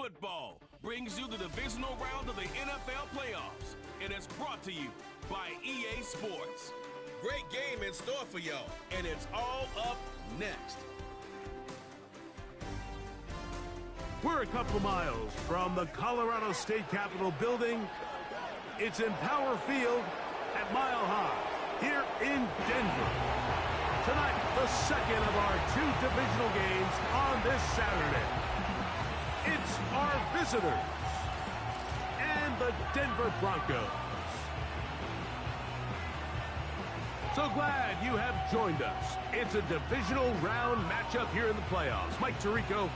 Football brings you the divisional round of the NFL playoffs, and it's brought to you by EA Sports. Great game in store for y'all, and it's all up next. We're a couple miles from the Colorado State Capitol building. It's in Power Field at Mile High here in Denver. Tonight, the second of our two divisional games on this Saturday. It's our visitors and the Denver Broncos. So glad you have joined us. It's a divisional round matchup here in the playoffs. Mike Tirico,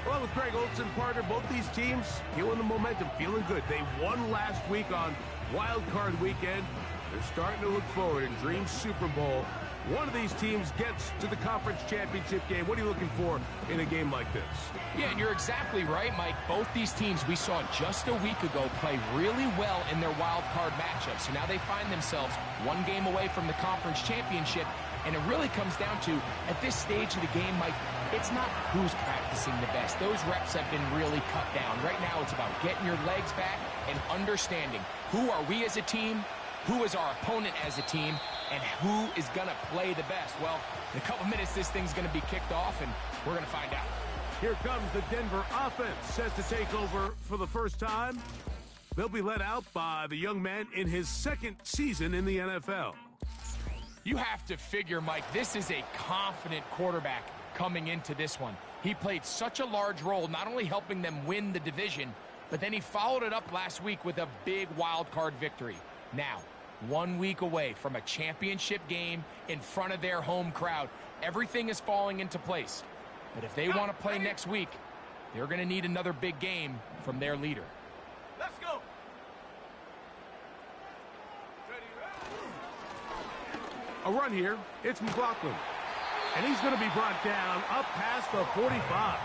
along with Greg Olson, partner, both these teams feeling the momentum, feeling good. They won last week on Wild Card Weekend. They're starting to look forward and dream Super Bowl. One of these teams gets to the conference championship game. What are you looking for in a game like this? Yeah, and you're exactly right, Mike. Both these teams we saw just a week ago play really well in their wild card matchups. So now they find themselves one game away from the conference championship. And it really comes down to, at this stage of the game, Mike, it's not who's practicing the best. Those reps have been really cut down. Right now it's about getting your legs back and understanding who are we as a team, who is our opponent as a team, and who is going to play the best. Well, in a couple minutes, this thing's going to be kicked off, and we're going to find out. Here comes the Denver offense, set to take over for the first time. They'll be led out by the young man in his second season in the NFL. You have to figure, Mike, this is a confident quarterback coming into this one. He played such a large role, not only helping them win the division, but then he followed it up last week with a big wild card victory. Now, 1 week away from a championship game in front of their home crowd, everything is falling into place. But if they want to play next week, they're going to need another big game from their leader. Let's go. A run here. It's McLaughlin. And he's going to be brought down up past the 45.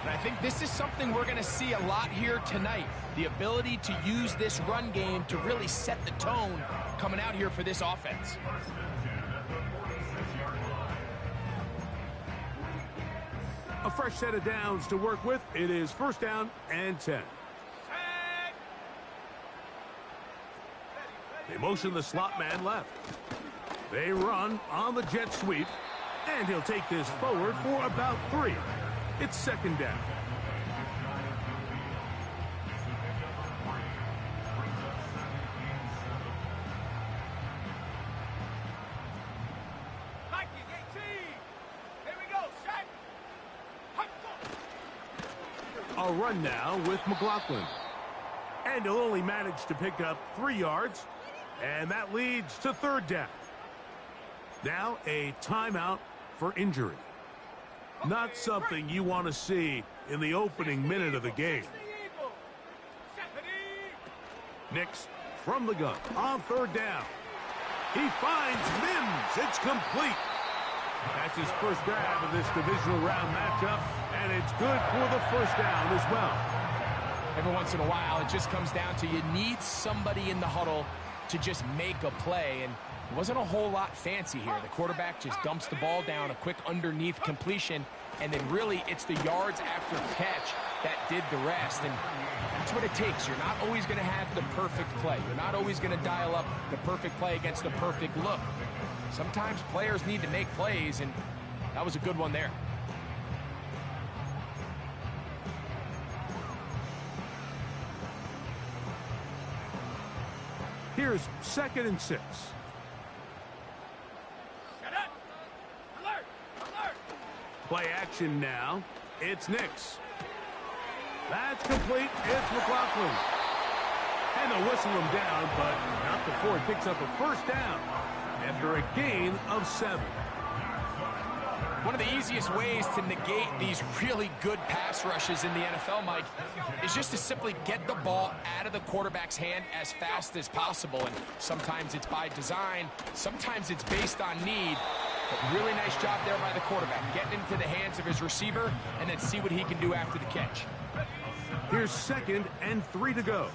And I think this is something we're going to see a lot here tonight. The ability to use this run game to really set the tone coming out here for this offense. A fresh set of downs to work with. It is first down and 10. They motion the slot man left. They run on the jet sweep. And he'll take this forward for about 3. It's second down. A run now with McLaughlin. And he'll only manage to pick up 3 yards. And that leads to third down. Now a timeout for injury. Not something you want to see in the opening minute of the game. Nix from the gun on third down. He finds Mims. It's complete. That's his first grab of this divisional round matchup, and it's good for the first down as well. Every once in a while, it just comes down to you need somebody in the huddle to just make a play, and it wasn't a whole lot fancy here. The quarterback just dumps the ball down, a quick underneath completion, and then really it's the yards after catch that did the rest, and that's what it takes. You're not always going to have the perfect play. You're not always going to dial up the perfect play against the perfect look. Sometimes players need to make plays, and that was a good one there. Here's second and 6. Play action now. It's Nix. That's complete. It's McLaughlin. And they'll whistle him down, but not before he picks up a first down after a gain of 7. One of the easiest ways to negate these really good pass rushes in the NFL, Mike, is just to simply get the ball out of the quarterback's hand as fast as possible. And sometimes it's by design, sometimes it's based on need. But really nice job there by the quarterback, getting into the hands of his receiver and then see what he can do after the catch. Here's second and 3 to go.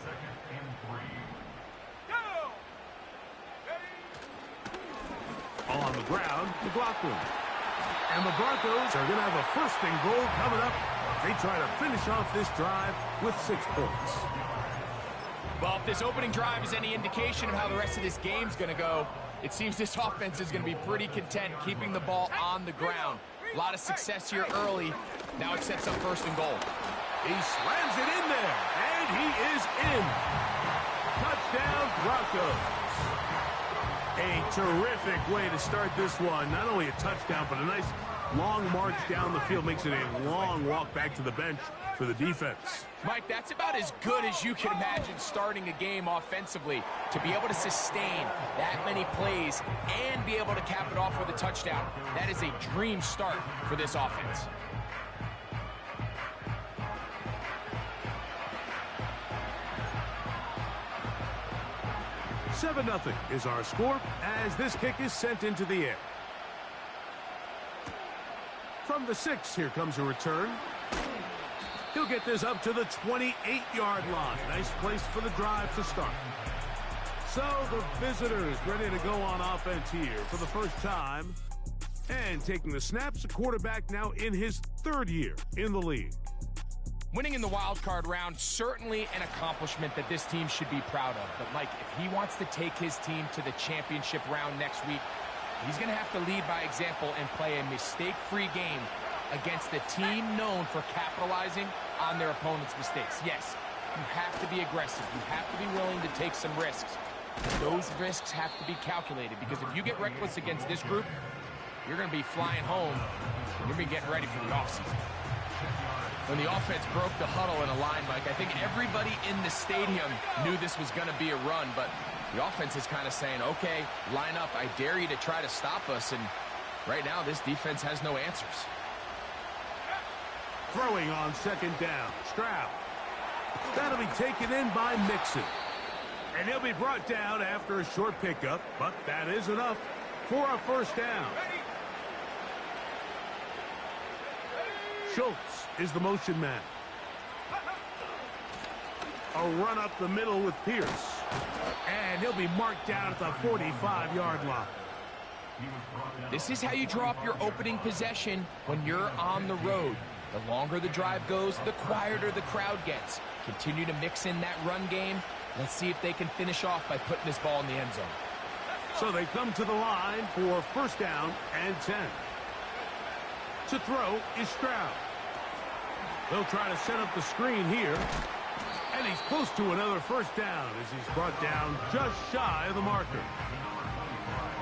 On the ground, McLaughlin. And the Broncos are going to have a first and goal coming up They try to finish off this drive with 6 points. Well, if this opening drive is any indication of how the rest of this game's going to go, it seems this offense is going to be pretty content keeping the ball on the ground. A lot of success here early. Now it sets up 1st and goal. He slams it in there, and he is in. Touchdown, Broncos. A terrific way to start this one. Not only a touchdown, but a nice long march down the field. Makes it a long walk back to the bench for the defense. Mike, that's about as good as you can imagine starting a game offensively. To be able to sustain that many plays and be able to cap it off with a touchdown, that is a dream start for this offense. Seven 0 is our score as this kick is sent into the air. From the 6, here comes a return. He'll get this up to the 28-yard line. Nice place for the drive to start. So the visitors ready to go on offense here for the first time. And taking the snaps, a quarterback now in his 3rd year in the league. Winning in the wild card round, certainly an accomplishment that this team should be proud of. But Mike, if he wants to take his team to the championship round next week, he's going to have to lead by example and play a mistake-free game against a team known for capitalizing on their opponent's mistakes. Yes, you have to be aggressive. You have to be willing to take some risks. Those risks have to be calculated, because if you get reckless against this group, you're going to be flying home. You're going to be getting ready for the offseason. When the offense broke the huddle in a line, Mike, I think everybody in the stadium knew this was going to be a run, but the offense is kind of saying, okay, line up. I dare you to try to stop us, and right now this defense has no answers. Throwing on 2nd down, Stroud. That'll be taken in by Mixon. And he'll be brought down after a short pickup, but that is enough for a 1st down. Schultz is the motion man. A run up the middle with Pierce. And he'll be marked down at the 45-yard line. This is how you draw up your opening possession when you're on the road. The longer the drive goes, the quieter the crowd gets. Continue to mix in that run game. Let's see if they can finish off by putting this ball in the end zone. So they come to the line for 1st down and 10. To throw is Stroud. They'll try to set up the screen here. And he's close to another 1st down as he's brought down just shy of the marker.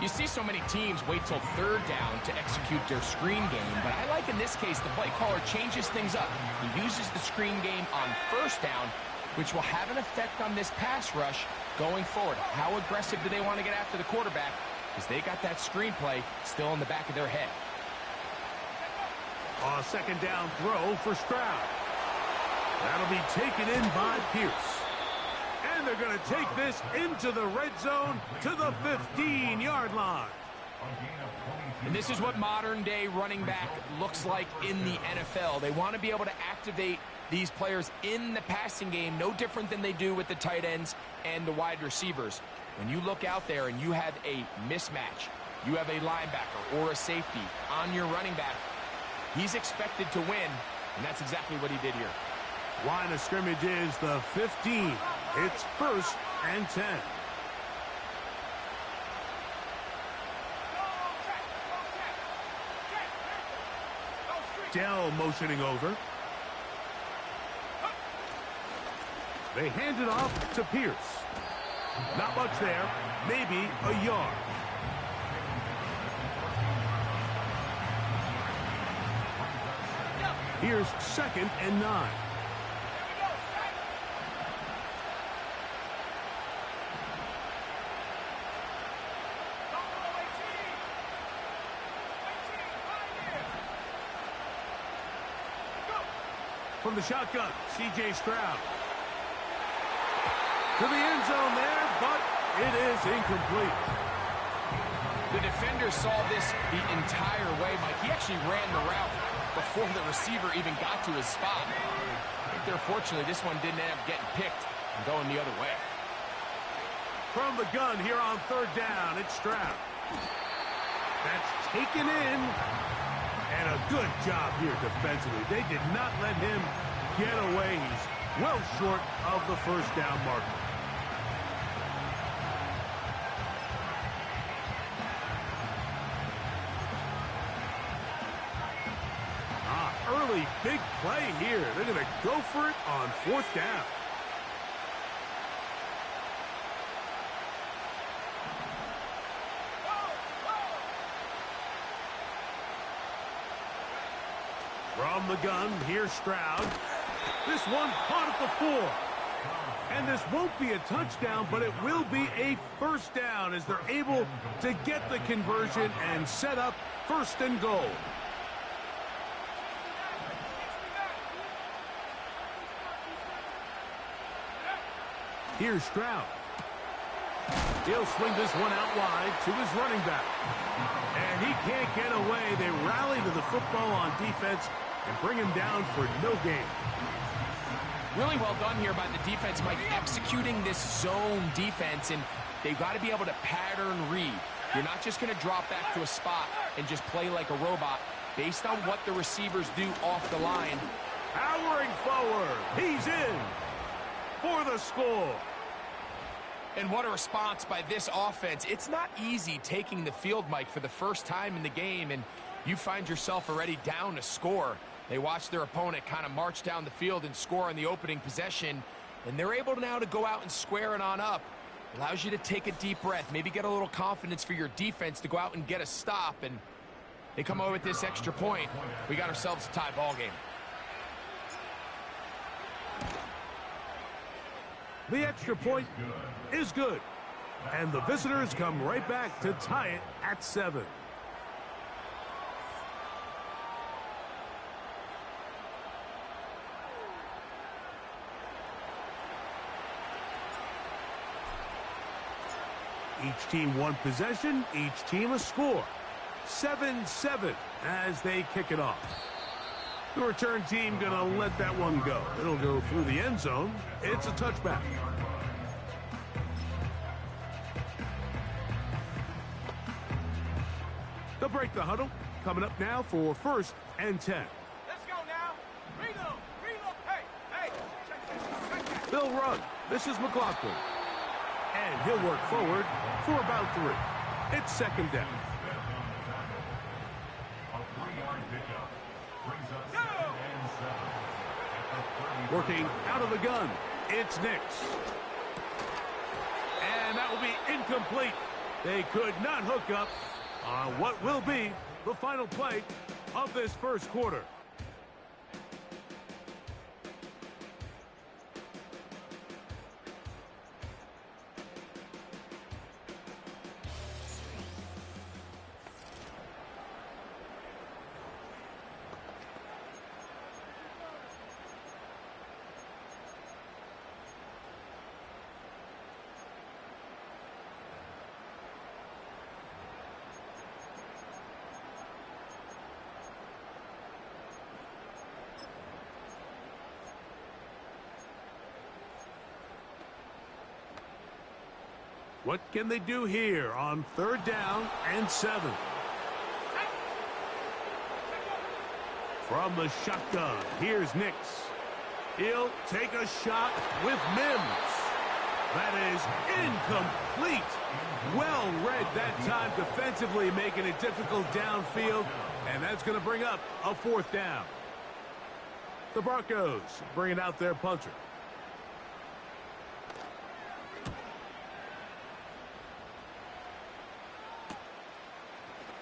You see so many teams wait till 3rd down to execute their screen game, but I like in this case the play caller changes things up. He uses the screen game on 1st down, which will have an effect on this pass rush going forward. How aggressive do they want to get after the quarterback? Because they got that screen play still in the back of their head. A 2nd down throw for Stroud. That'll be taken in by Pierce. And they're going to take this into the red zone to the 15-yard line. And this is what modern-day running back looks like in the NFL. They want to be able to activate these players in the passing game, no different than they do with the tight ends and the wide receivers. When you look out there and you have a mismatch, you have a linebacker or a safety on your running back, he's expected to win, and that's exactly what he did here. Line of scrimmage is the 15. It's 1st and 10. Dell motioning over. They hand it off to Pierce. Not much there, maybe a yard. Here's 2nd and 9. From the shotgun, C.J. Stroud. To the end zone there, but it is incomplete. The defender saw this the entire way, Mike. He actually ran the route before the receiver even got to his spot. I think they're fortunate this one didn't end up getting picked and going the other way. From the gun here on 3rd down, it's Stroud. That's taken in. And a good job here defensively. They did not let him get away. He's well short of the first down marker. Early big play here. They're going to go for it on fourth down. From the gun, here's Stroud. This one caught at the 4. And this won't be a touchdown, but it will be a first down as they're able to get the conversion and set up first and goal. Here's Stroud. He'll swing this one out wide to his running back. And he can't get away. They rally to the football on defense and bring him down for no gain. Really well done here by the defense, Mike, executing this zone defense, and they've got to be able to pattern read. You're not just going to drop back to a spot and just play like a robot. Based on what the receivers do off the line. Powering forward. He's in for the score. And what a response by this offense. It's not easy taking the field, Mike, for the first time in the game, and you find yourself already down to score. They watch their opponent kind of march down the field and score on the opening possession, and they're able now to go out and square it on up. Allows you to take a deep breath, maybe get a little confidence for your defense to go out and get a stop, and they come over with this extra point. We got ourselves a tie ball game. The extra point is good. And the visitors come right back to tie it at 7. Each team one possession, each team a score. 7-7 as they kick it off. The return team going to let that one go. It'll go through the end zone. It's a touchback. They'll break the huddle. Coming up now for 1st and 10. Let's go now. Reload. Hey. Check that. They'll run. This is McLaughlin. And he'll work forward for about 3. It's 2nd down. Working out of the gun, it's Nix. And that will be incomplete. They could not hook up on what will be the final play of this first quarter. What can they do here on 3rd down and 7? From the shotgun, here's Nix. He'll take a shot with Mims. That is incomplete. Well read that time defensively, making it difficult downfield, and that's going to bring up a 4th down. The Broncos bringing out their punter.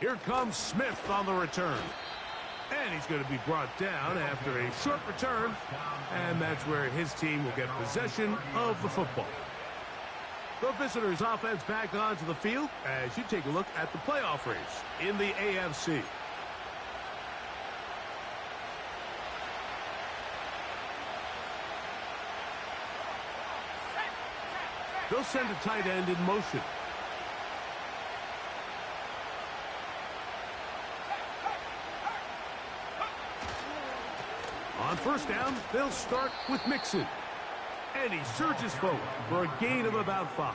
Here comes Smith on the return. And he's going to be brought down after a short return. And that's where his team will get possession of the football. The visitors' offense back onto the field as you take a look at the playoff race in the AFC. They'll send a tight end in motion. On 1st down, they'll start with Mixon. And he surges forward for a gain of about 5.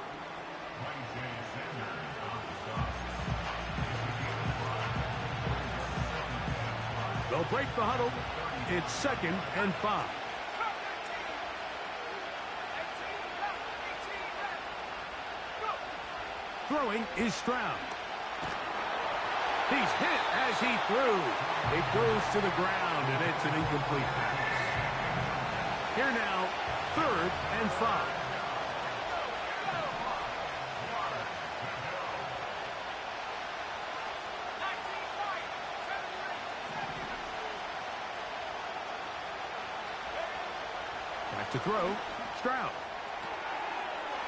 They'll break the huddle. It's 2nd and 5. Throwing is Stroud. He's hit as he threw. It goes to the ground, and it's an incomplete pass. Here now, 3rd and 5. Back to throw, Stroud.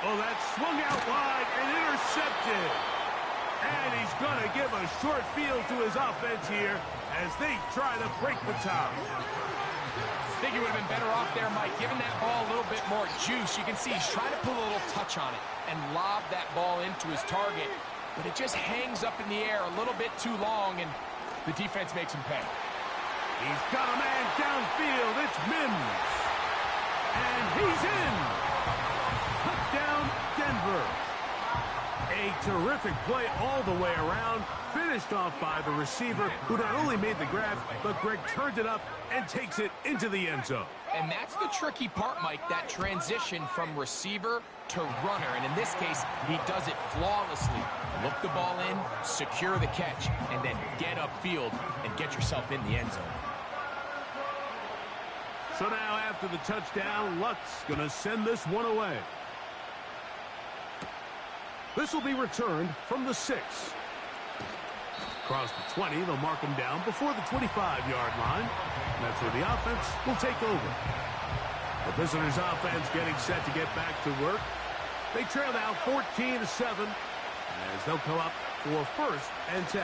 Oh, that swung out wide and intercepted. And he's going to give a short field to his offense here as they try to break the tie. I think he would have been better off there, Mike, giving that ball a little bit more juice. You can see he's trying to put a little touch on it and lob that ball into his target, but it just hangs up in the air a little bit too long, and the defense makes him pay. He's got a man downfield. It's Mims. And he's in. Touchdown, Denver. A terrific play all the way around, finished off by the receiver, who not only made the grab, but Greg turned it up and takes it into the end zone. And that's the tricky part, Mike, that transition from receiver to runner. And in this case, he does it flawlessly. Look the ball in, secure the catch, and then get upfield and get yourself in the end zone. So now after the touchdown, Luck's going to send this one away. This will be returned from the 6. Across the 20, they'll mark him down before the 25-yard line. That's where the offense will take over. The visitors' offense getting set to get back to work. They trail now 14-7 as they'll come up for 1st and 10.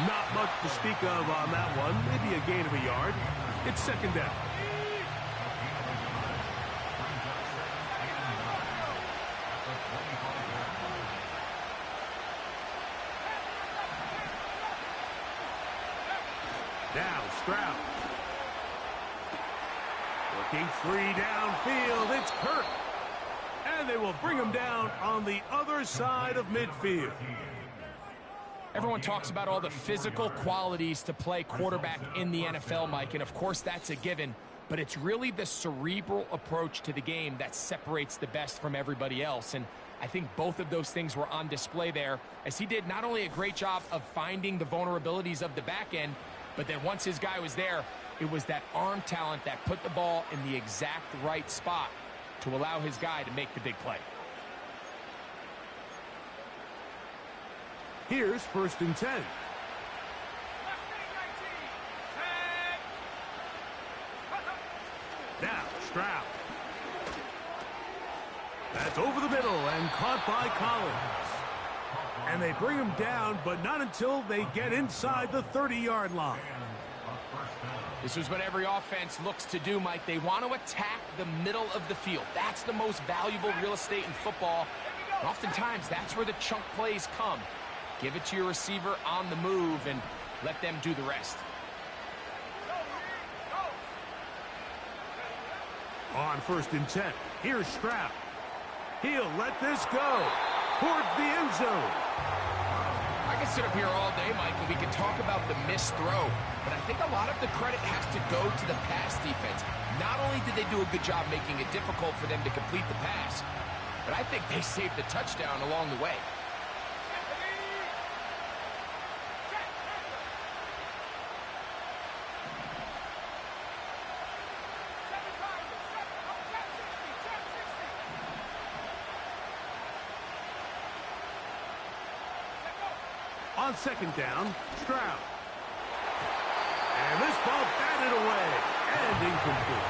Not much to speak of on that one. Maybe a gain of a yard. It's 2nd down. Now Stroud. Working free downfield. It's Kirk. And they will bring him down on the other side of midfield. Everyone talks about all the physical qualities to play quarterback in the NFL, Mike, and of course that's a given, but it's really the cerebral approach to the game that separates the best from everybody else, and I think both of those things were on display there, as he did not only a great job of finding the vulnerabilities of the back end, but then once his guy was there, it was that arm talent that put the ball in the exact right spot to allow his guy to make the big play. Here's 1st and 10. Now Stroud. That's over the middle and caught by Collins. And they bring him down, but not until they get inside the 30-yard line. This is what every offense looks to do, Mike. They want to attack the middle of the field. That's the most valuable real estate in football. And oftentimes, that's where the chunk plays come. Give it to your receiver on the move and let them do the rest. On 1st and 10, here's Stroud. He'll let this go towards the end zone. I can sit up here all day, Mike, and we can talk about the missed throw, but I think a lot of the credit has to go to the pass defense. Not only did they do a good job making it difficult for them to complete the pass, but I think they saved the touchdown along the way. On 2nd down, Stroud. And this ball batted away and incomplete.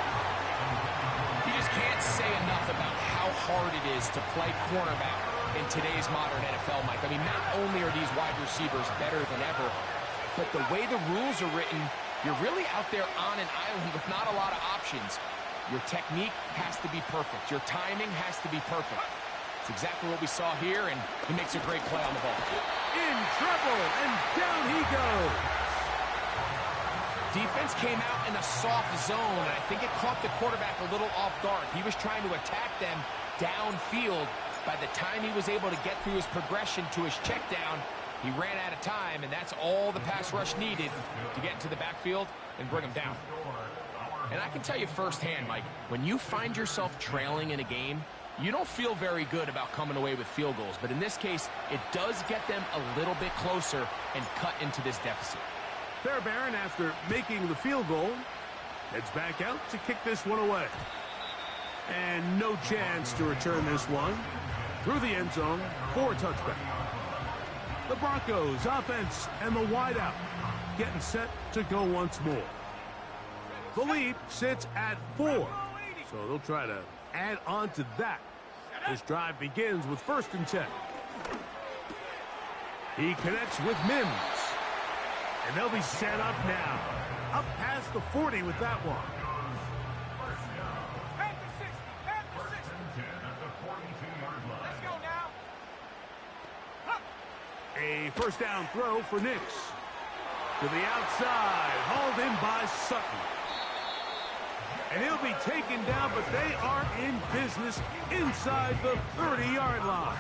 You just can't say enough about how hard it is to play cornerback in today's modern NFL, Mike. I mean, not only are these wide receivers better than ever, but the way the rules are written, you're really out there on an island with not a lot of options. Your technique has to be perfect. Your timing has to be perfect. It's exactly what we saw here, and he makes a great play on the ball. In trouble, and down he goes. Defense came out in a soft zone, and I think it caught the quarterback a little off guard. He was trying to attack them downfield. By the time he was able to get through his progression to his check down, He ran out of time, and that's all the pass rush needed to get into the backfield and bring him down. And I can tell you firsthand, Mike, when you find yourself trailing in a game, you don't feel very good about coming away with field goals. But in this case, it does get them a little bit closer and cut into this deficit. Fairbairn, after making the field goal, heads back out to kick this one away. And no chance to return this one through the end zone for a touchback. The Broncos offense and the wideout getting set to go once more. The lead sits at 4, so they'll try to add on to that. This drive begins with 1st and 10. He connects with Mims. And they'll be set up now. Up past the 40 with that one. Let's go now. A 1st down throw for Nix. To the outside, hauled in by Sutton. And he'll be taken down, but they are in business inside the 30-yard line.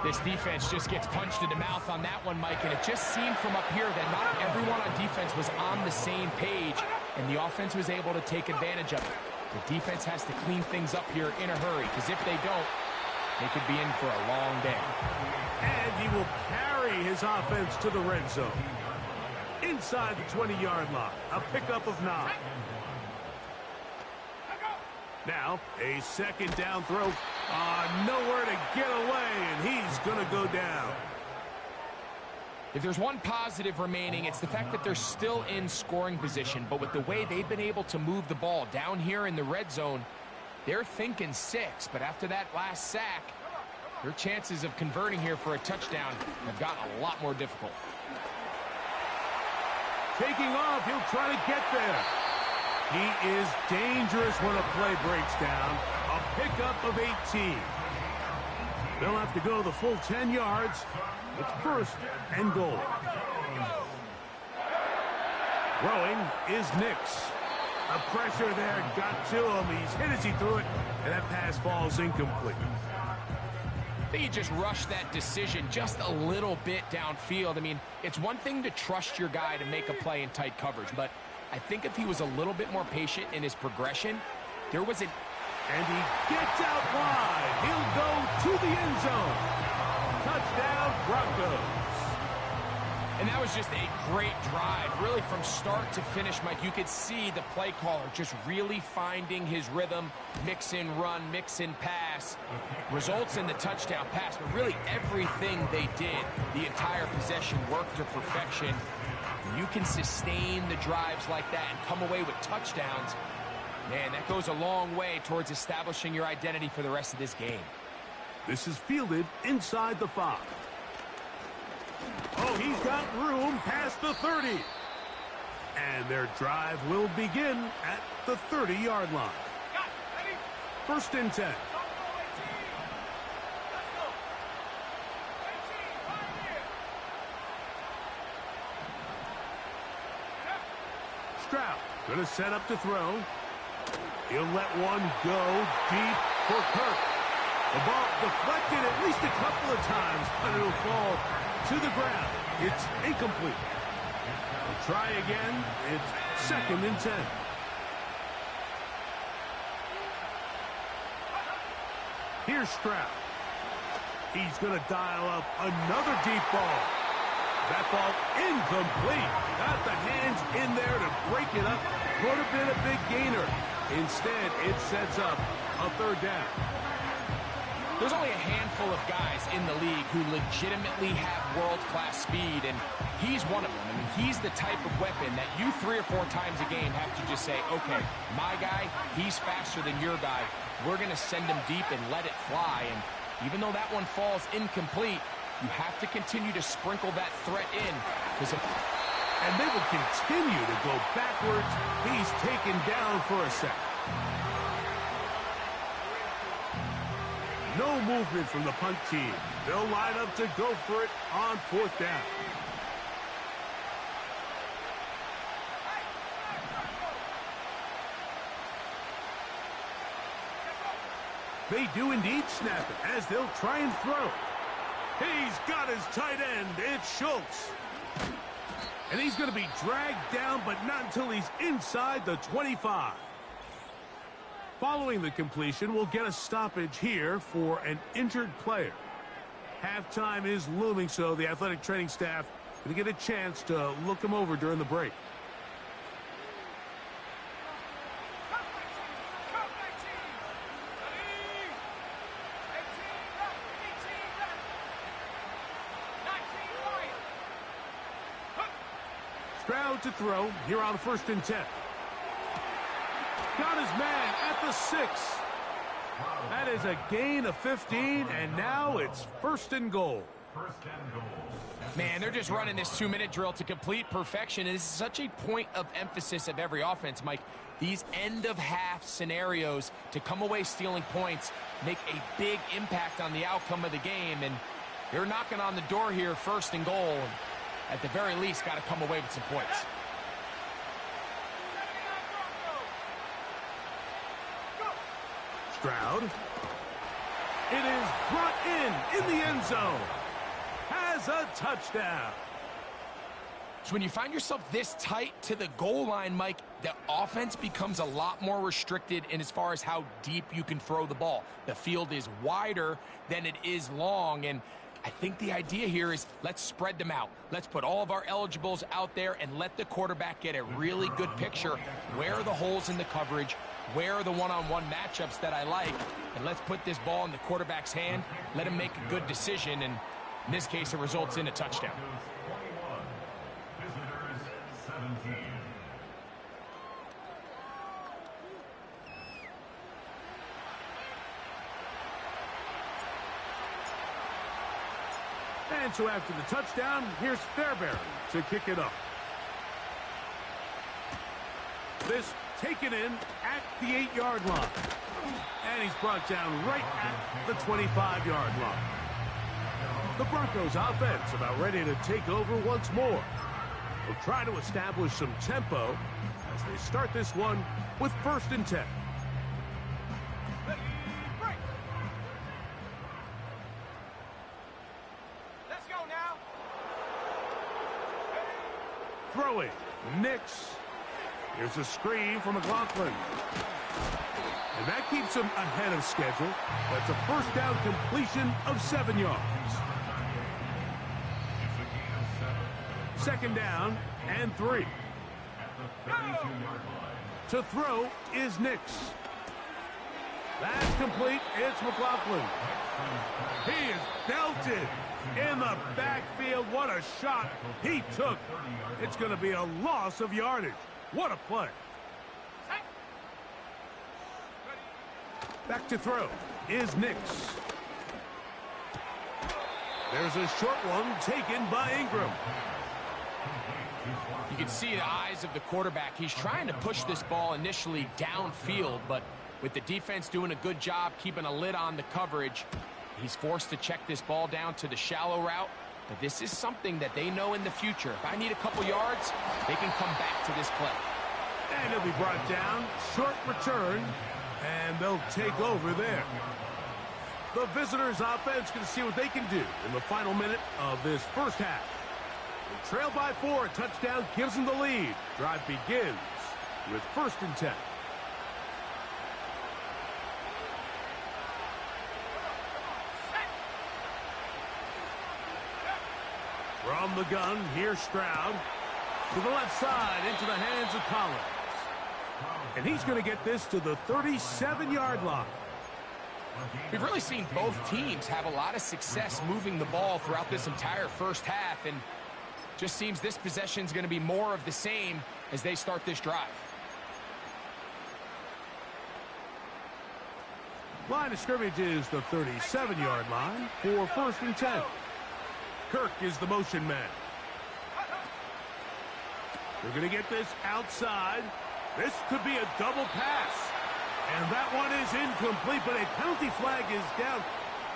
This defense just gets punched in the mouth on that one, Mike, and it just seemed from up here that not everyone on defense was on the same page, and the offense was able to take advantage of it. The defense has to clean things up here in a hurry, because if they don't, they could be in for a long day. And he will carry his offense to the red zone. Inside the 20-yard line, a pickup of 9. Now, a 2nd down throw. Nowhere to get away, and he's going to go down. If there's one positive remaining, it's the fact that they're still in scoring position. But with the way they've been able to move the ball down here in the red zone, they're thinking 6. But after that last sack, their chances of converting here for a touchdown have gotten a lot more difficult. Taking off, he'll try to get there. He is dangerous when a play breaks down. A pickup of 18. They'll have to go the full 10 yards. It's 1st and goal. Throwing is Nix. A pressure there got to him. He's hit as he threw it, and that pass falls incomplete. I think he just rushed that decision just a little bit downfield. I mean, it's one thing to trust your guy to make a play in tight coverage, but I think if he was a little bit more patient in his progression, there was an... And he gets out wide. He'll go to the end zone. Touchdown, Broncos. And that was just a great drive. Really, from start to finish, Mike, you could see the play caller just really finding his rhythm. Mix in run, mix in pass. Results in the touchdown pass. But really, everything they did, the entire possession, worked to perfection. You can sustain the drives like that and come away with touchdowns. Man, that goes a long way towards establishing your identity for the rest of this game. This is fielded inside the 5. Oh, he's got room past the 30. And their drive will begin at the 30-yard line. 1st and 10. Stroud going to set up to throw. He'll let one go deep for Kirk. The ball deflected at least a couple of times, but it'll fall to the ground. It's incomplete. We'll try again. It's 2nd and 10. Here's Stroud. He's going to dial up another deep ball. That ball incomplete. Got the hands in there to break it up. Could have been a big gainer. Instead, it sets up a 3rd down. There's only a handful of guys in the league who legitimately have world-class speed, and he's one of them. I mean, he's the type of weapon that you 3 or 4 times a game have to just say, okay, my guy, he's faster than your guy. We're going to send him deep and let it fly. And even though that one falls incomplete, you have to continue to sprinkle that threat in. And they will continue to go backwards. He's taken down for a second. No movement from the punt team. They'll line up to go for it on 4th down. They do indeed snap it as they'll try and throw. He's got his tight end. It's Schultz. And he's going to be dragged down, but not until he's inside the 25. Following the completion, we'll get a stoppage here for an injured player. Halftime is looming, so the athletic training staff going to get a chance to look him over during the break. Stroud to throw here on 1st and 10. Got his man at the 6. That is a gain of 15, and now it's 1st and goal. Man, they're just running this 2-minute drill to complete perfection, and this is such a point of emphasis of every offense, Mike. These end-of-half scenarios to come away stealing points make a big impact on the outcome of the game, and they're knocking on the door here, 1st and goal. At the very least, got to come away with some points. Stroud. It is brought in the end zone. Has a touchdown. So when you find yourself this tight to the goal line, Mike, the offense becomes a lot more restricted in as far as how deep you can throw the ball. The field is wider than it is long, and I think the idea here is let's spread them out. Let's put all of our eligibles out there and let the quarterback get a really good picture. Where are the holes in the coverage? Where are the one-on-one matchups that I like? And let's put this ball in the quarterback's hand. Let him make a good decision, and in this case, it results in a touchdown. And so after the touchdown, here's Fairbairn to kick it up. This taken in at the 8-yard line. And he's brought down right at the 25-yard line. The Broncos offense about ready to take over once more. They'll try to establish some tempo as they start this one with 1st and 10. Throwing, Nix. Here's a screen from McLaughlin. And that keeps him ahead of schedule. That's a 1st down completion of 7 yards. 2nd down and 3. To throw is Nix. That's complete. It's McLaughlin. He is belted in the backfield. What a shot he took. It's going to be a loss of yardage. What a play. Back to throw is Nix. There's a short one taken by Ingram. You can see the eyes of the quarterback. He's trying to push this ball initially downfield, but with the defense doing a good job keeping a lid on the coverage, he's forced to check this ball down to the shallow route. But this is something that they know in the future. If I need a couple yards, they can come back to this play. And he'll be brought down. Short return. And they'll take over there. The visitors' offense going to see what they can do in the final minute of this 1st half. They trail by 4. A touchdown gives them the lead. Drive begins with 1st and 10. From the gun, here's Stroud. To the left side, into the hands of Collins. And he's going to get this to the 37-yard line. We've really seen both teams have a lot of success moving the ball throughout this entire 1st half, and just seems this possession is going to be more of the same as they start this drive. Line of scrimmage is the 37-yard line for 1st and 10. Kirk is the motion man. They're going to get this outside. This could be a double pass. And that one is incomplete, but a penalty flag is down.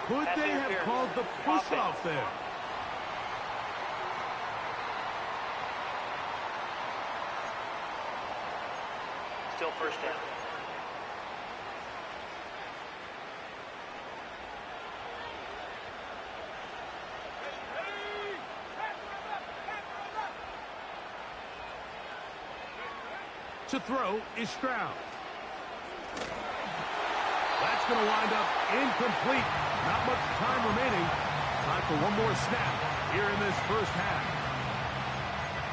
Could they have called the push-off there? Still 1st down. To throw is Stroud. That's going to wind up incomplete. Not much time remaining. Time for one more snap here in this first half.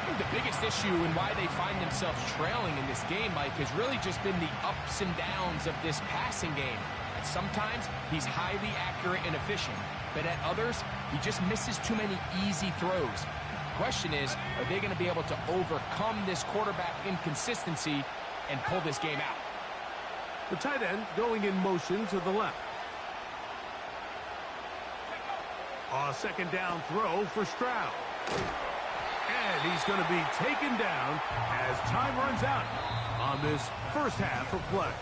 I think the biggest issue and why they find themselves trailing in this game, Mike, has really just been the ups and downs of this passing game. And sometimes he's highly accurate and efficient, but at others, he just misses too many easy throws. The question is, are they going to be able to overcome this quarterback inconsistency and pull this game out? The tight end going in motion to the left. A second down throw for Stroud. And he's going to be taken down as time runs out on this first half of play.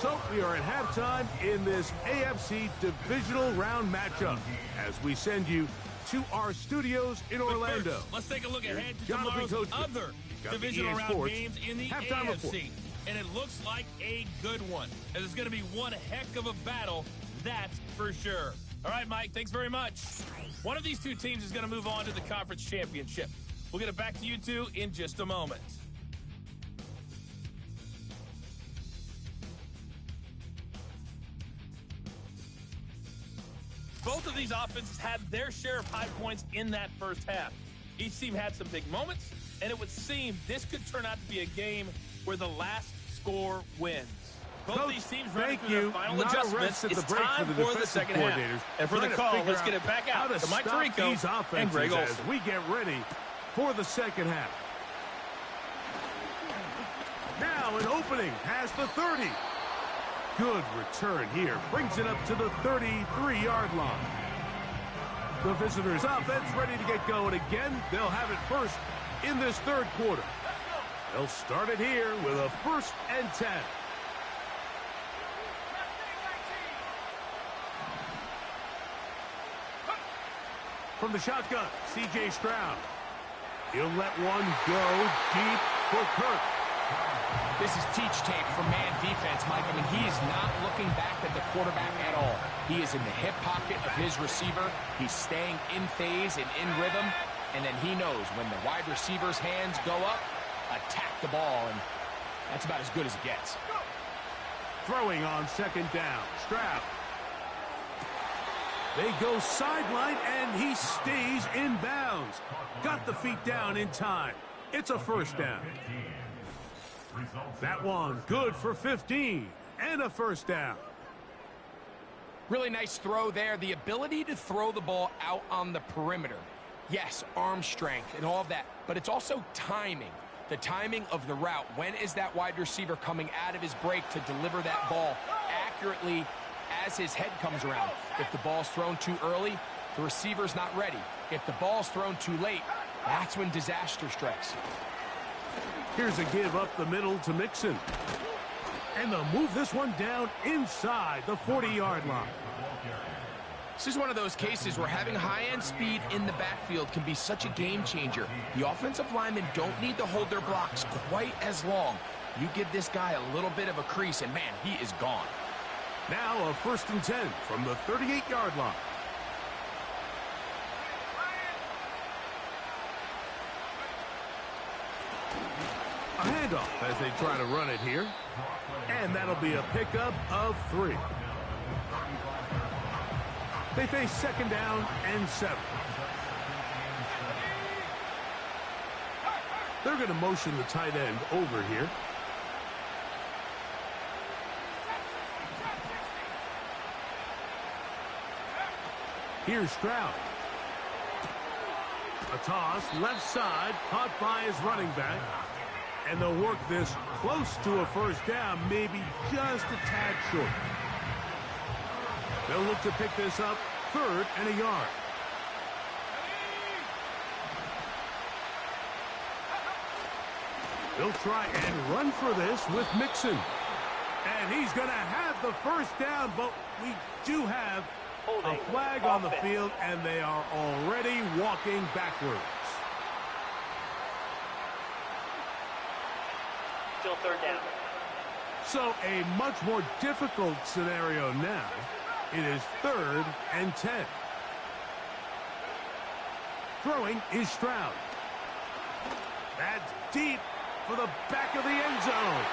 So we are at halftime in this AFC Divisional Round matchup as we send you to our studios in Orlando. First, let's take a look ahead to Jonathan tomorrow's Coachman. other Got the Divisional EA Round Sports games in the halftime AFC. report. And it looks like a good one. And it's going to be one heck of a battle, that's for sure. All right, Mike, thanks very much. One of these two teams is going to move on to the conference championship. We'll get it back to you two in just a moment. Both of these offenses had their share of high points in that first half. Each team had some big moments, and it would seem this could turn out to be a game where the last score wins. Both Coach, these teams running thank through you. their final Not a adjustments. rest at It's the break time for the for the defensive second half. coordinators. And for the Trying to call, figure let's get it back how out to to Mike stop Tirico these and offenses Greg as Olson. we get ready for the second half. Now an opening past the 30. Good return here. Brings it up to the 33-yard line. The visitors' offense ready to get going again. They'll have it first in this third quarter. They'll start it here with a 1st and 10. From the shotgun, C.J. Stroud. He'll let one go deep for Kirk. This is teach tape for man defense, Mike. I mean, he is not looking back at the quarterback at all. He is in the hip pocket of his receiver. He's staying in phase and in rhythm. And then he knows when the wide receiver's hands go up, attack the ball. And that's about as good as it gets. Throwing on second down, Stroud. They go sideline, and he stays in bounds. Got the feet down in time. It's a first down. That one good for 15 and a first down. Really nice throw there. The ability to throw the ball out on the perimeter. Yes, arm strength and all of that, but it's also timing. The timing of the route. When is that wide receiver coming out of his break to deliver that ball accurately as his head comes around? If the ball's thrown too early, the receiver's not ready. If the ball's thrown too late, that's when disaster strikes. Here's a give up the middle to Mixon. And they'll move this one down inside the 40-yard line. This is one of those cases where having high-end speed in the backfield can be such a game changer. The offensive linemen don't need to hold their blocks quite as long. You give this guy a little bit of a crease, and man, he is gone. Now a 1st and 10 from the 38-yard line. A handoff as they try to run it here. And that'll be a pickup of 3. They face second down and 7. They're going to motion the tight end over here. Here's Stroud. A toss, left side, caught by his running back. And they'll work this close to a first down, maybe just a tad short. They'll look to pick this up 3rd and a yard. They'll try and run for this with Mixon. And he's going to have the first down, but we do have a flag on the field, and they are already walking backwards. Still 3rd down. So a much more difficult scenario now. It is 3rd and 10. Throwing is Stroud. That's deep, for the back of the end zone.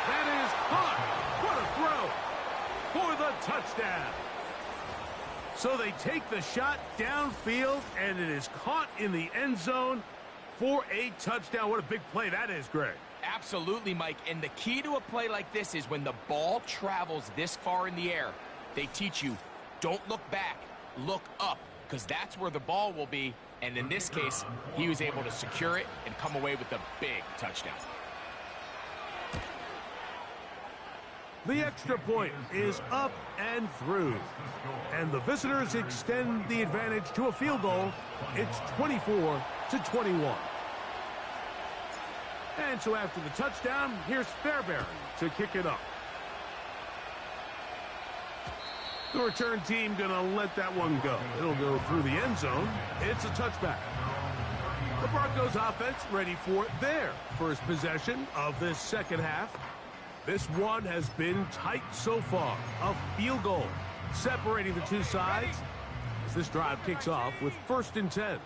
That is caught. What a throw for the touchdown. So they take the shot downfield, and it is caught in the end zone for a touchdown. What a big play that is, Greg. Absolutely, Mike. And the key to a play like this is when the ball travels this far in the air, they teach you, don't look back, look up, because that's where the ball will be. And in this case, he was able to secure it and come away with a big touchdown. The extra point is up and through. And the visitors extend the advantage to a field goal. It's 24-21. And so after the touchdown, here's Fairbairn to kick it up. The return team going to let that one go. It'll go through the end zone. It's a touchback. The Broncos offense ready for their first possession of this second half. This one has been tight so far. A field goal separating the two sides as this drive kicks off with 1st and 10.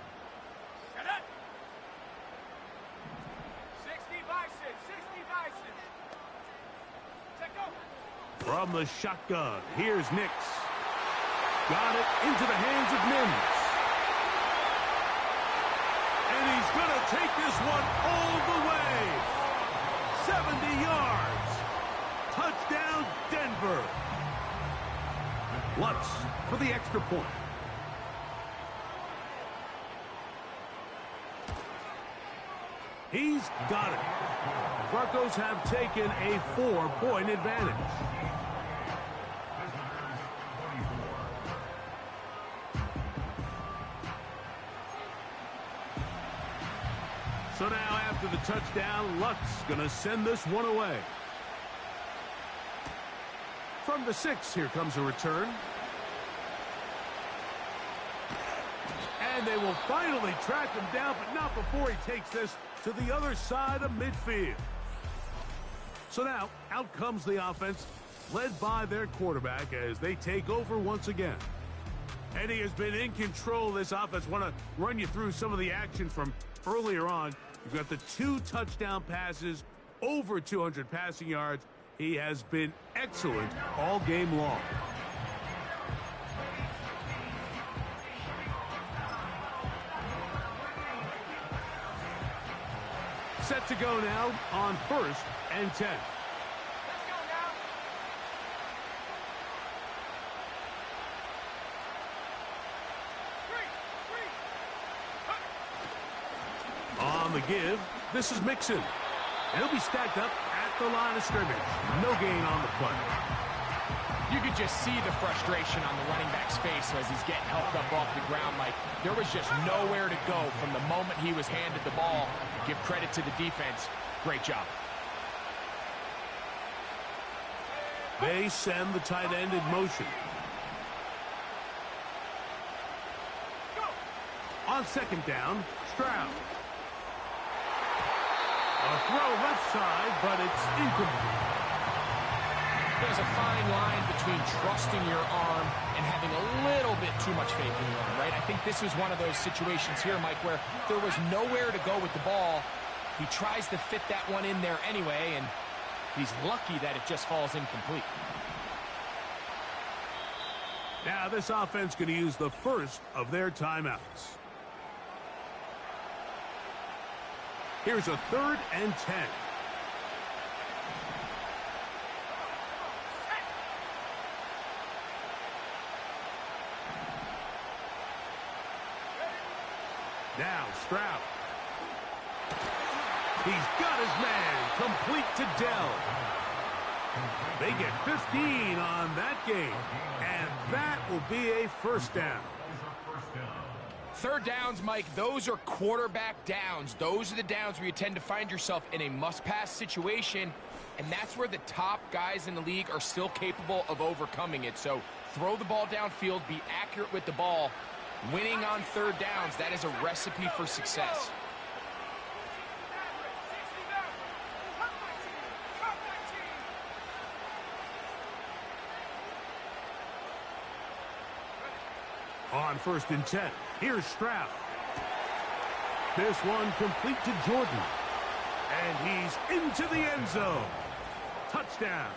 From the shotgun, here's Nix. Got it into the hands of Mims. And he's going to take this one all the way. 70 yards. Touchdown, Denver. Lutz for the extra point. He's got it. Broncos have taken a 4-point advantage. So now after the touchdown, Lutz going to send this one away. From the 6, here comes a return. And they will finally track him down, but not before he takes this to the other side of midfield. So now, out comes the offense, led by their quarterback as they take over once again. And he has been in control of this offense. Want to run you through some of the action from earlier on. You've got the 2 touchdown passes, over 200 passing yards. He has been excellent all game long. Set to go now on 1st and 10. On the give, this is Mixon. And he'll be stacked up at the line of scrimmage. No gain on the play. You could just see the frustration on the running back's face as he's getting helped up off the ground, Mike. There was just nowhere to go from the moment he was handed the ball. Give credit to the defense. Great job. They send the tight end in motion. On 2nd down, Stroud. A throw left side, but it's incomplete. There's a fine line between trusting your arm and having a little bit too much faith in your arm, right? I think this was one of those situations here, Mike, where there was nowhere to go with the ball. He tries to fit that one in there anyway, and he's lucky that it just falls incomplete. Now this offense going to use the first of their timeouts. Here's a 3rd and 10. Now Stroud. He's got his man complete to Dell. They get 15 on that game, and that will be a 1st down. 3rd downs, Mike, those are quarterback downs. Those are the downs where you tend to find yourself in a must-pass situation, and that's where the top guys in the league are still capable of overcoming it. So throw the ball downfield, be accurate with the ball. Winning on 3rd downs, that is a recipe for success. On 1st and 10, here's Stroud. This one complete to Jordan. And he's into the end zone. Touchdown.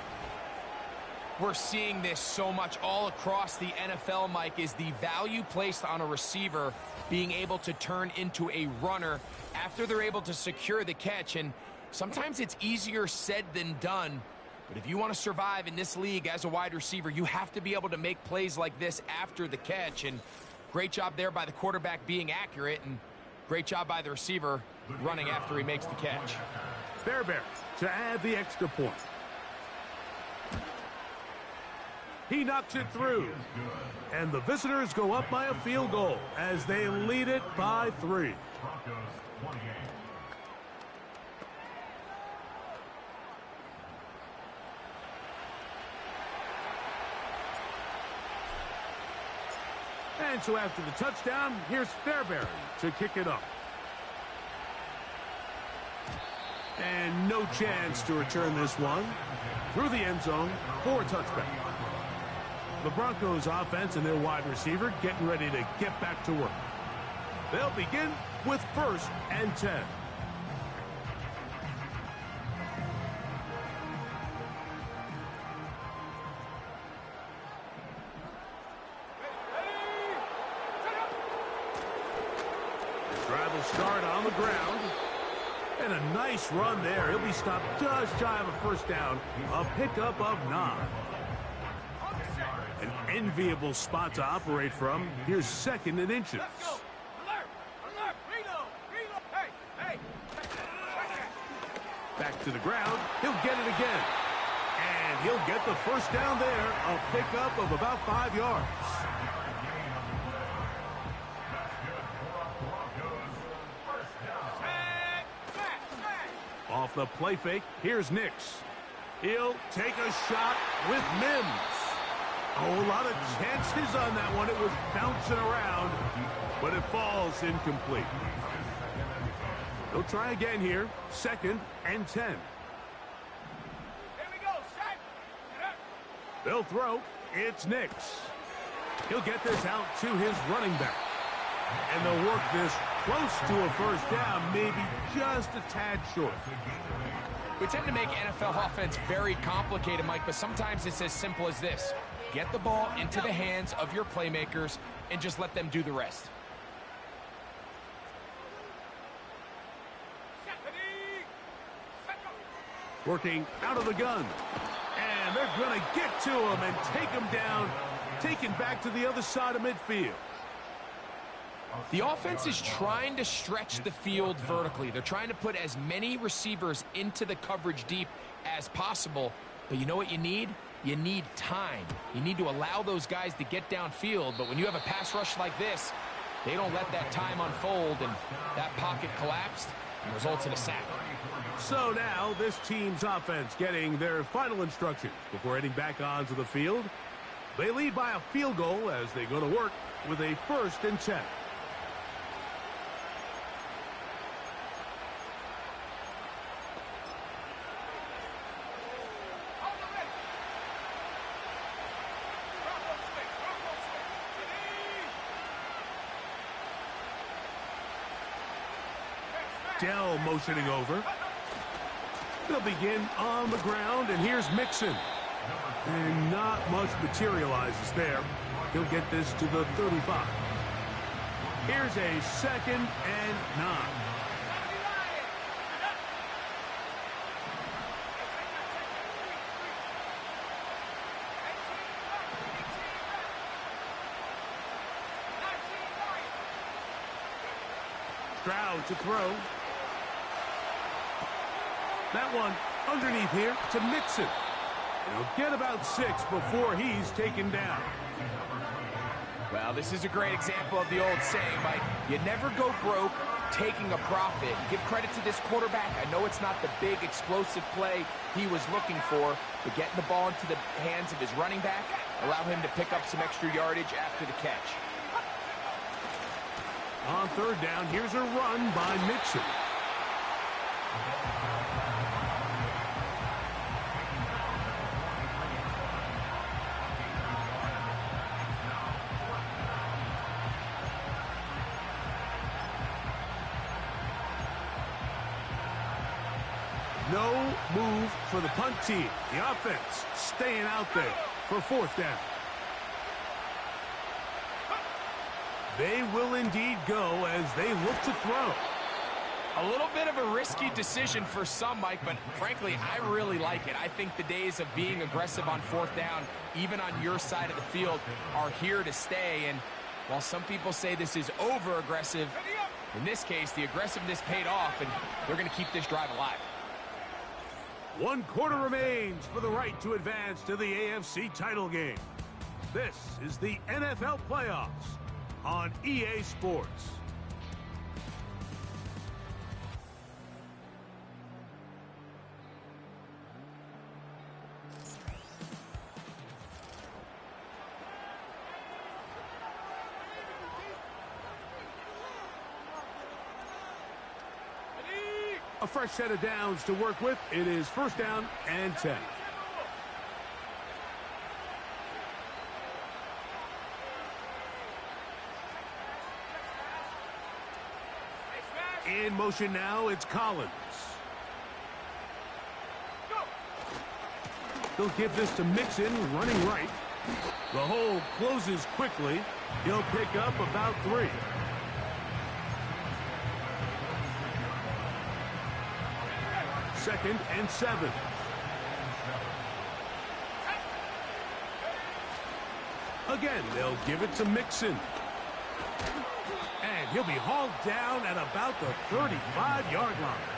We're seeing this so much all across the NFL, Mike, is the value placed on a receiver being able to turn into a runner after they're able to secure the catch. And sometimes it's easier said than done. But if you want to survive in this league as a wide receiver, you have to be able to make plays like this after the catch. And great job there by the quarterback being accurate, and great job by the receiver running after he makes the catch. Fairbairn to add the extra point. He knocks it through. And the visitors go up by a field goal as they lead it by 3. And so after the touchdown, here's Fairbairn to kick it off. And no chance to return this one. Through the end zone for a touchback. The Broncos offense and their wide receiver getting ready to get back to work. They'll begin with 1st and 10. Drive will start on the ground. And a nice run there. He'll be stopped just shy of a first down. A pickup of 9. An enviable spot to operate from. Here's 2nd and inches. Back to the ground. He'll get it again. And he'll get the first down there. A pickup of about 5 yards. Off the play fake, here's Nix. He'll take a shot with Mims. Oh, a lot of chances on that one. It was bouncing around, but it falls incomplete. They'll try again here. 2nd and 10. Here we go, set. They'll throw. It's Nix. He'll get this out to his running back. And they'll work this close to a first down, maybe just a tad short. We tend to make NFL offense very complicated, Mike, but sometimes it's as simple as this. Get the ball into the hands of your playmakers and just let them do the rest. Working out of the gun. And they're going to get to him and take him down, taken back to the other side of midfield. The offense is trying to stretch the field vertically. They're trying to put as many receivers into the coverage deep as possible. But you know what you need? You need time. You need to allow those guys to get downfield. But when you have a pass rush like this, they don't let that time unfold, and that pocket collapsed and results in a sack. So now this team's offense getting their final instructions before heading back onto the field. They lead by a field goal as they go to work with a 1st and 10. Dell motioning over. They'll begin on the ground, and here's Mixon. And not much materializes there. He'll get this to the 35. Here's a 2nd and 9. Stroud to throw. That one underneath here to Mixon. He'll get about 6 before he's taken down. Well, this is a great example of the old saying, Mike. You never go broke taking a profit. Give credit to this quarterback. I know it's not the big explosive play he was looking for, but getting the ball into the hands of his running back, allow him to pick up some extra yardage after the catch. On 3rd down, here's a run by Mixon. no move for the punt team. The offense staying out there for fourth down. They will indeed go as they look to throw. A little bit of a risky decision for some, Mike, but frankly, I really like it. I think the days of being aggressive on fourth down, even on your side of the field, are here to stay. And while some people say this is over-aggressive, in this case, the aggressiveness paid off, and they're going to keep this drive alive. 1 quarter remains for the right to advance to the AFC title game. This is the NFL playoffs on EA Sports. A fresh set of downs to work with. It is first down and 10. In motion now, it's Collins. They'll give this to Mixon, running right. The hole closes quickly. He'll pick up about 3. Second and 7. Again, they'll give it to Mixon. And he'll be hauled down at about the 35-yard line.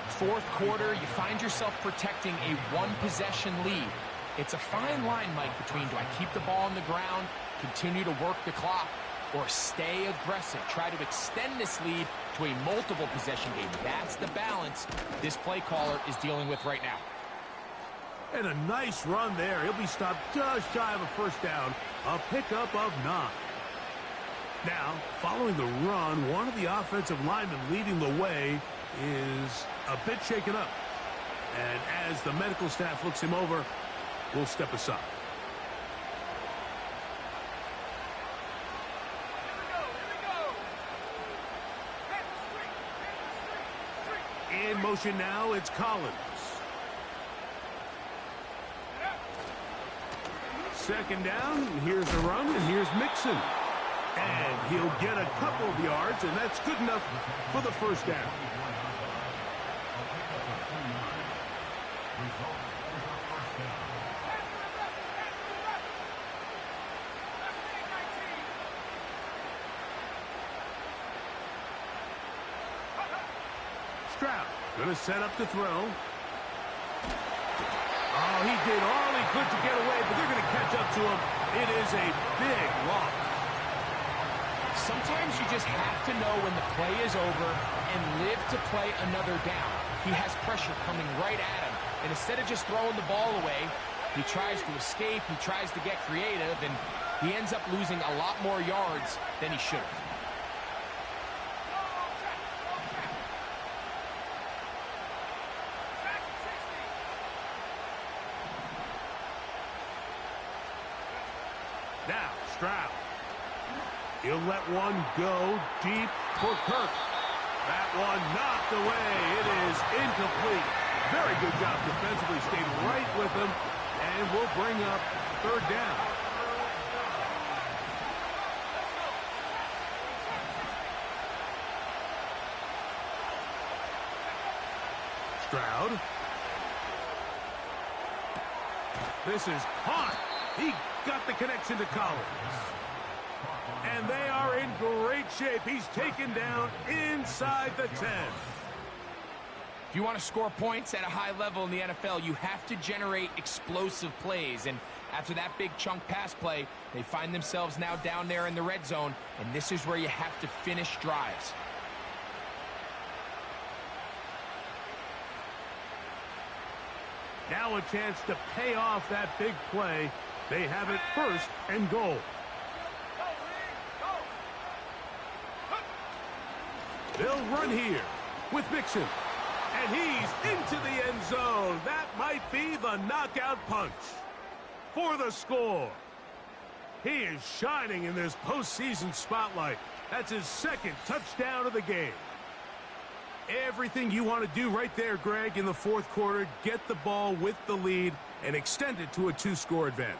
Fourth quarter, you find yourself protecting a one-possession lead. It's a fine line, Mike, between do I keep the ball on the ground, continue to work the clock, or stay aggressive, try to extend this lead to a multiple possession game. That's the balance this play caller is dealing with right now. And a nice run there. He'll be stopped just shy of a first down. A pickup of 9. Now, following the run, one of the offensive linemen leading the way is a bit shaken up. And as the medical staff looks him over, we'll step aside. In motion now, it's Collins. Second down, here's the run, and here's Mixon. And he'll get a couple of yards, and that's good enough for the first down. Stroud going to set up to throw. Oh, he did all he could to get away, but they're going to catch up to him. It is a big loss. Sometimes you just have to know when the play is over and live to play another down. He has pressure coming right at him, and instead of just throwing the ball away, he tries to escape, he tries to get creative, and he ends up losing a lot more yards than he should have. Now, Stroud. He'll let one go deep for Kirk. That one knocked away. It is incomplete. Very good job defensively. Stayed right with him. And we'll bring up third down. Stroud. This is caught. He got the connection to Collins. And they are in great shape. He's taken down inside the 10. If you want to score points at a high level in the NFL, you have to generate explosive plays. And after that big chunk pass play, they find themselves now down there in the red zone. And this is where you have to finish drives. Now a chance to pay off that big play. They have it first and goal. They'll run here with Mixon. And he's into the end zone. That might be the knockout punch for the score. He is shining in this postseason spotlight. That's his second touchdown of the game. Everything you want to do right there, Greg, in the fourth quarter. Get the ball with the lead and extend it to a 2-score advantage.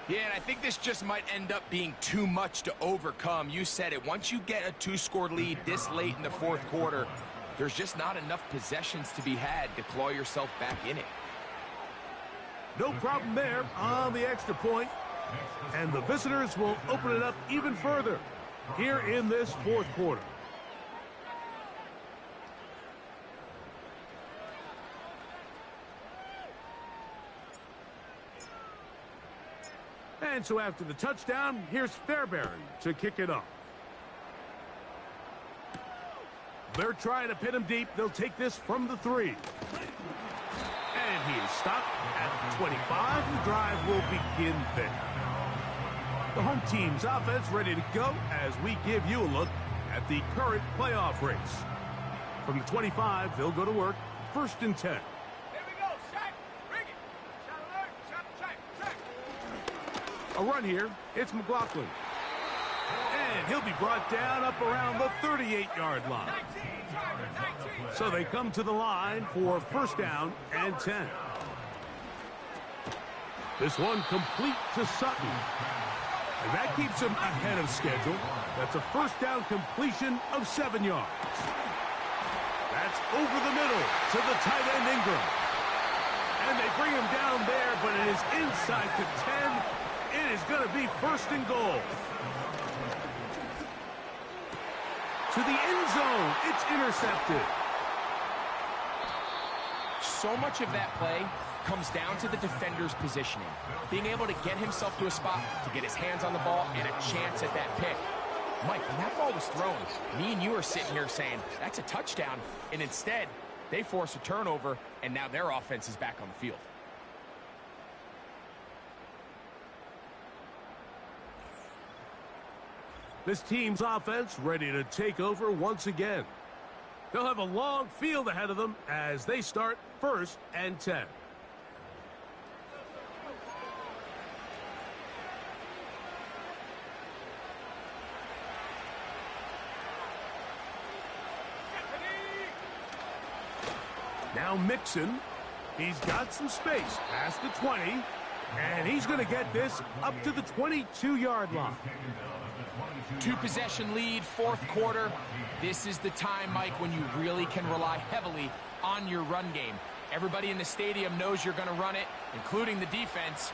Yeah, and I think this just might end up being too much to overcome. You said it. Once you get a 2-score lead this late in the fourth quarter, there's just not enough possessions to be had to claw yourself back in it. No problem there on the extra point. And the visitors will open it up even further here in this fourth quarter. And so after the touchdown, here's Fairbairn to kick it off. They're trying to pin him deep. They'll take this from the 3. And he is stopped at the 25. The drive will begin there. The home team's offense ready to go as we give you a look at the current playoff race. From the 25, they'll go to work. 1st and 10. Here we go, sack, bring it. Shot alert, shot, check. A run here. It's McLaughlin. And he'll be brought down up around the 38-yard line. 19, driver, 19. So they come to the line for 1st down and 10. This one complete to Sutton. And that keeps him ahead of schedule. That's a 1st down completion of 7 yards. That's over the middle to the tight end Ingram. And they bring him down there, but it is inside the 10. It is going to be 1st and goal. To the end zone. It's intercepted. So much of that play comes down to the defender's positioning. Being able to get himself to a spot to get his hands on the ball and a chance at that pick. Mike, when that ball was thrown, me and you are sitting here saying, that's a touchdown. And instead, they force a turnover, and now their offense is back on the field. This team's offense ready to take over once again. They'll have a long field ahead of them as they start 1st and 10. Now Mixon, he's got some space past the 20, and he's going to get this up to the 22-yard line. 2-possession lead, 4th quarter. This is the time, Mike, when you really can rely heavily on your run game. Everybody in the stadium knows you're going to run it, including the defense.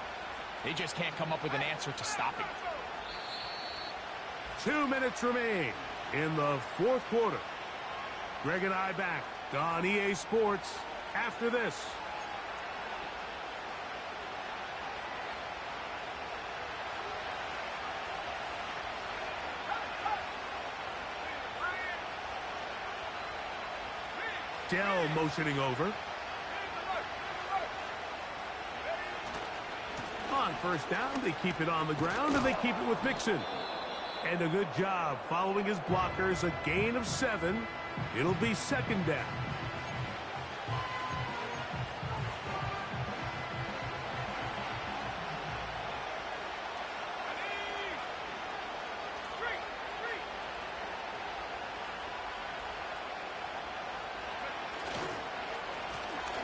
They just can't come up with an answer to stop it. 2 minutes remain in the 4th quarter. Greg and I back on EA Sports after this. Dell motioning over. On 1st down, they keep it on the ground, and they keep it with Mixon. And a good job following his blockers, a gain of 7. It'll be 2nd down.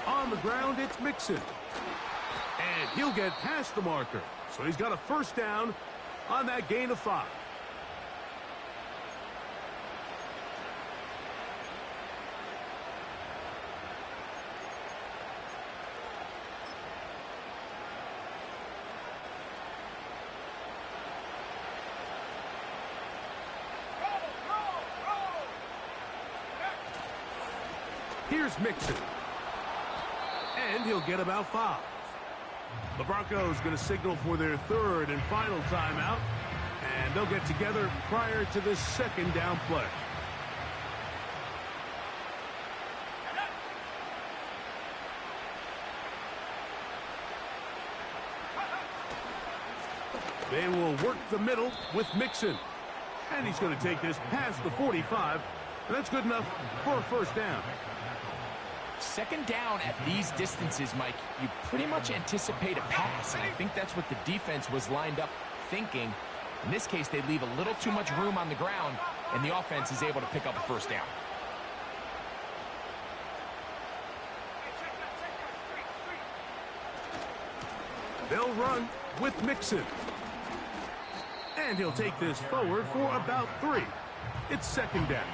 On the ground, it's Mixon. And he'll get past the marker. So he's got a 1st down on that gain of 5. Here's Mixon. And he'll get about 5. The Broncos going to signal for their 3rd and final timeout. And they'll get together prior to this 2nd down play. They will work the middle with Mixon. And he's going to take this past the 45. And that's good enough for a 1st down. 2nd down at these distances, Mike, you pretty much anticipate a pass, and I think that's what the defense was lined up thinking. In this case, they leave a little too much room on the ground, and the offense is able to pick up a 1st down. They'll run with Mixon. And he'll take this forward for about 3. It's second down.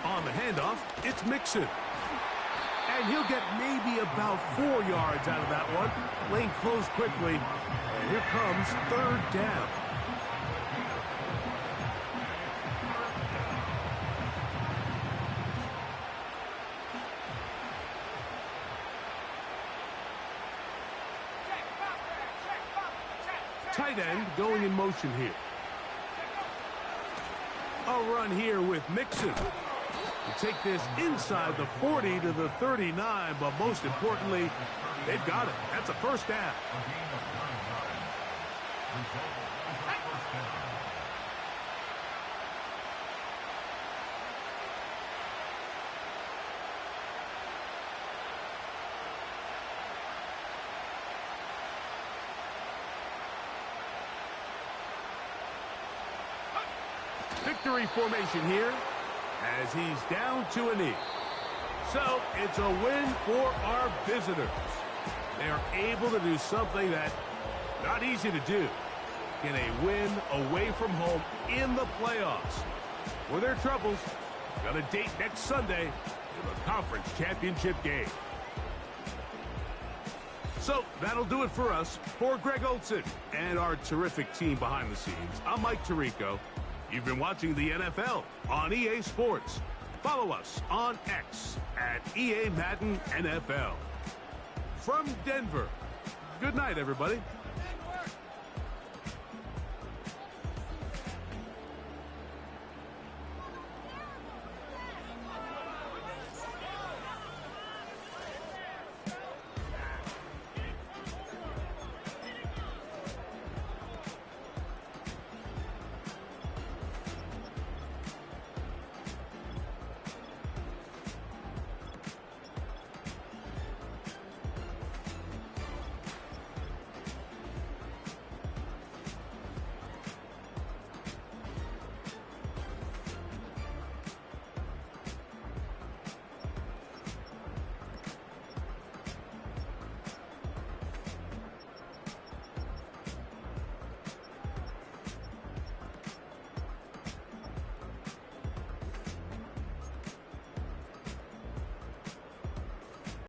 On the handoff, it's Mixon. And he'll get maybe about 4 yards out of that one. Lane closed quickly. And here comes third down. Tight end going in motion here. A run here with Mixon. Take this inside the 40 to the 39, but most importantly, they've got it. That's a first down. Victory formation here as he's down to a knee. So it's a win for our visitors. They are able to do something that not easy to do. Get a win away from home in the playoffs. For their troubles, got a date next Sunday for the conference championship game. So that'll do it for us. For Greg Olson and our terrific team behind the scenes, I'm Mike Tirico. You've been watching the NFL on EA Sports. Follow us on X at EA Madden NFL. From Denver, good night, everybody.